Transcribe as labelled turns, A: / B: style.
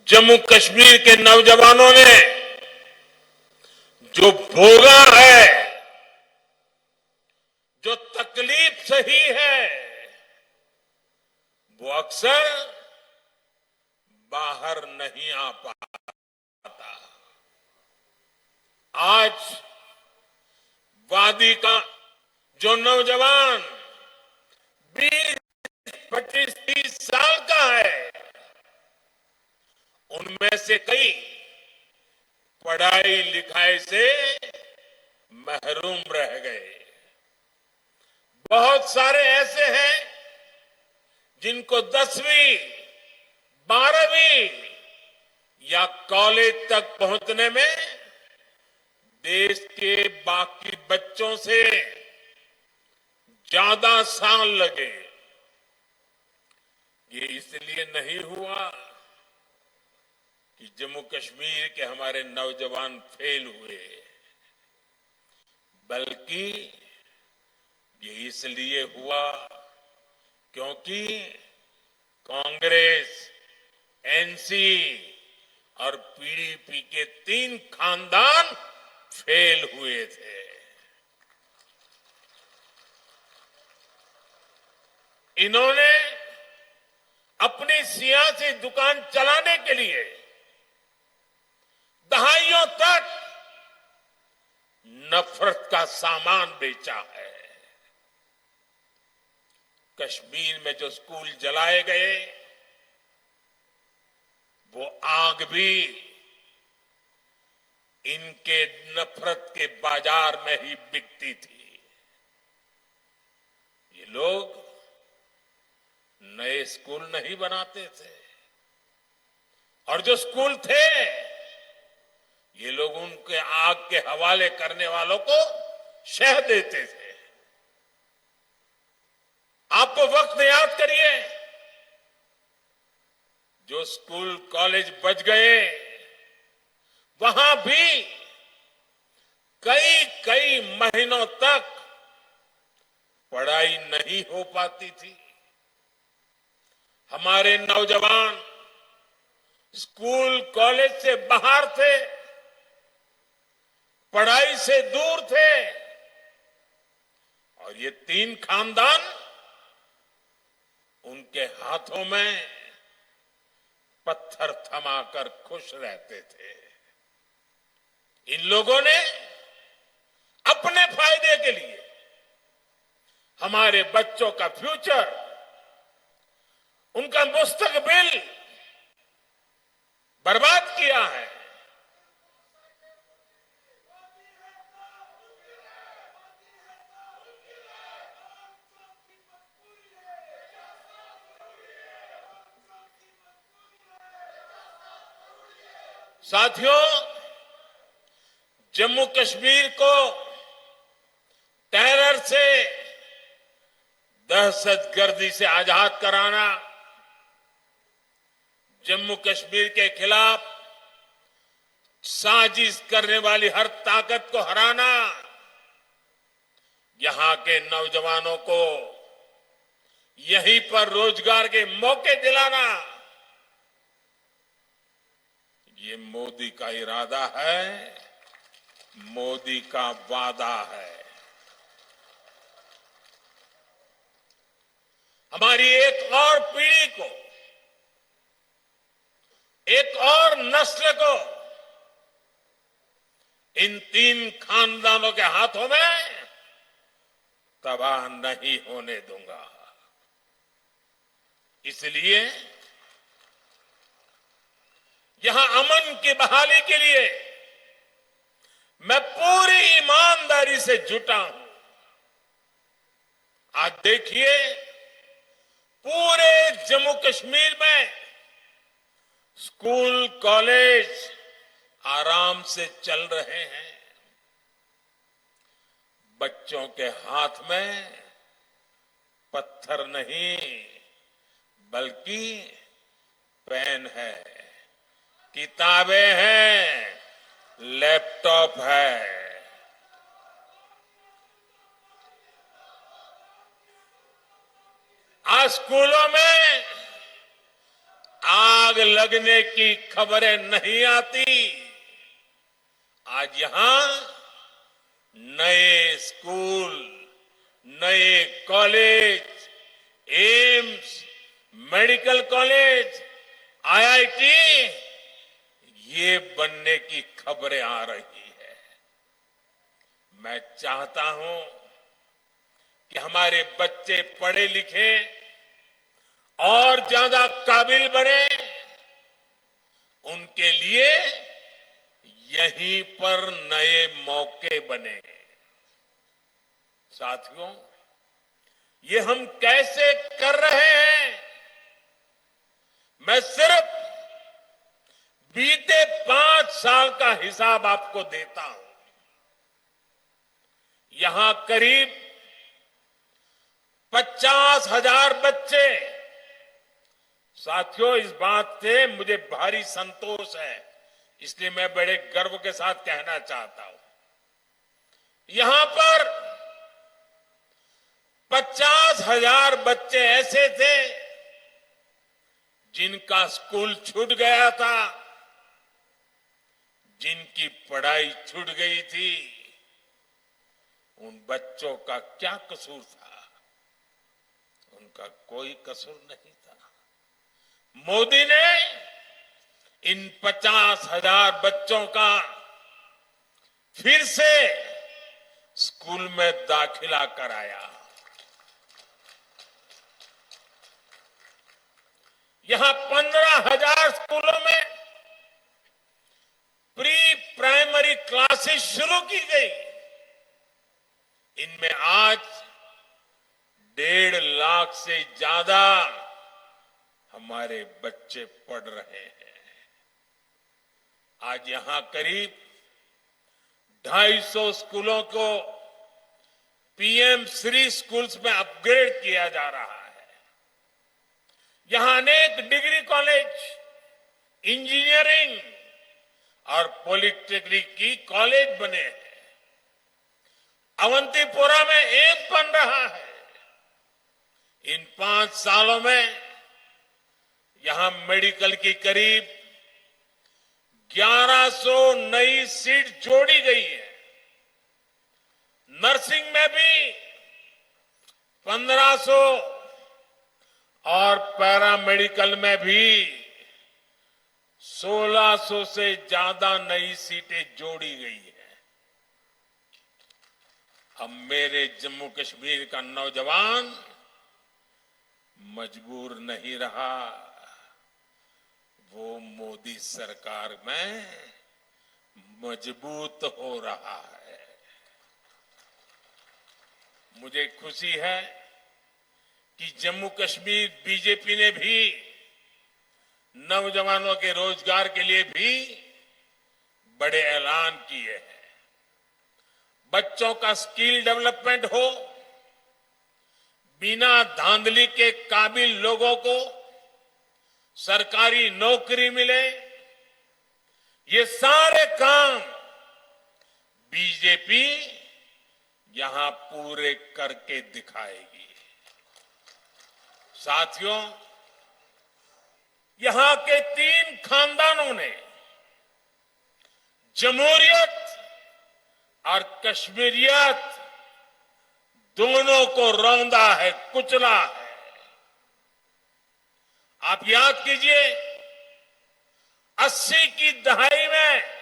A: जम्मू कश्मीर के नौजवानों ने जो भोगा है, जो तकलीफ सही है, वो अक्सर बाहर नहीं आ पाता। आज वादी का जो नौजवान 20, 25, 30 साल का है, उनमें से कई पढ़ाई लिखाई से महरूम रह गए। बहुत सारे ऐसे हैं जिनको 10वीं, 12वीं या कॉलेज तक पहुंचने में देश के बाकी बच्चों से ज्यादा साल लगे। ये इसलिए नहीं हुआ कि जम्मू कश्मीर के हमारे नौजवान फेल हुए, बल्कि ये इसलिए हुआ क्योंकि कांग्रेस, एनसी और पीडीपी के 3 खानदान फेल हुए थे। इन्होंने अपनी सियासी दुकान चलाने के लिए दहाइयों तक नफरत का सामान बेचा है। कश्मीर में जो स्कूल जलाए गए, वो आग भी इनके नफरत के बाजार में ही बिकती थी। ये लोग नए स्कूल नहीं बनाते थे, और जो स्कूल थे, ये लोग उनके आग के हवाले करने वालों को शह देते थे। आप वो वक्त याद करिए, जो स्कूल कॉलेज बच गए, वहां भी कई कई महीनों तक पढ़ाई नहीं हो पाती थी। हमारे नौजवान स्कूल कॉलेज से बाहर थे, पढ़ाई से दूर थे, और ये 3 खानदान उनके हाथों में पत्थर थमाकर खुश रहते थे। इन लोगों ने अपने फायदे के लिए हमारे बच्चों का फ्यूचर, उनका मुस्तकबिल बर्बाद किया है। साथियों, जम्मू कश्मीर को टेरर से, दहशतगर्दी से आजाद कराना, जम्मू कश्मीर के खिलाफ साजिश करने वाली हर ताकत को हराना, यहां के नौजवानों को यहीं पर रोजगार के मौके दिलाना, ये मोदी का इरादा है, मोदी का वादा है। हमारी एक और पीढ़ी को, एक और नस्ल को इन 3 खानदानों के हाथों में तबाह नहीं होने दूंगा। इसलिए यहां अमन की बहाली के लिए मैं पूरी ईमानदारी से जुटा हूं। आज देखिए, पूरे जम्मू कश्मीर में स्कूल, कॉलेज आराम से चल रहे हैं। बच्चों के हाथ में पत्थर नहीं, बल्कि पेन है, किताबें हैं, लैपटॉप है। आज स्कूलों में आग आग लगने की खबरें नहीं आती। आज यहां नए स्कूल, नए college, AIIMS, medical college, IIT, ये बनने की खबरें आ रही है। मैं चाहता हूं कि हमारे बच्चे पढ़े लिखे और ज्यादा काबिल बने। उनके लिए यहीं पर नए मौके बने। साथियों, ये हम कैसे कर रहे हैं? मैं सिर्फ बीते 5 साल का हिसाब आपको देता हूं। यहां करीब 50,000 बच्चे। साथियों, इस बात से मुझे भारी संतोष है, इसलिए मैं बड़े गर्व के साथ कहना चाहता हूं, यहां पर 50,000 बच्चे ऐसे थे जिनका स्कूल छूट गया था, जिनकी पढ़ाई छूट गई थी। उन बच्चों का क्या कसूर था? उनका कोई कसूर नहीं था। मोदी ने इन 50,000 बच्चों का फिर से स्कूल में दाखिला कराया। यहां 15,000 स्कूलों में प्री प्राइमरी क्लासेस शुरू की गई। इनमें आज 1.5 लाख से ज्यादा हमारे बच्चे पढ़ रहे हैं। आज यहां करीब 250 स्कूलों को पीएम श्री स्कूल्स में अपग्रेड किया जा रहा है। यहां अनेक डिग्री कॉलेज, इंजीनियरिंग और पॉलिटेक्निक की कॉलेज बने हैं। अवंतीपुरा में एक बन रहा है। इन 5 सालों में यहां मेडिकल की करीब 1100 नई सीट जोड़ी गई है। नर्सिंग में भी 1500 और पैरामेडिकल में भी 1600 से ज्यादा नई सीटें जोड़ी गई है। अब मेरे जम्मू कश्मीर का नौजवान मजबूर नहीं रहा, वो मोदी सरकार में मजबूत हो रहा है। मुझे खुशी है कि जम्मू कश्मीर बीजेपी ने भी नौजवानों के रोजगार के लिए भी बड़े ऐलान किए हैं। बच्चों का स्किल डेवलपमेंट हो, बिना धांधली के काबिल लोगों को सरकारी नौकरी मिले, ये सारे काम बीजेपी यहां पूरे करके दिखाएगी। साथियों, यहां के 3 खानदानों ने जमहूरियत और कश्मीरियत दोनों को रौंदा है, कुचला है। आप याद कीजिए, 80 की दहाई में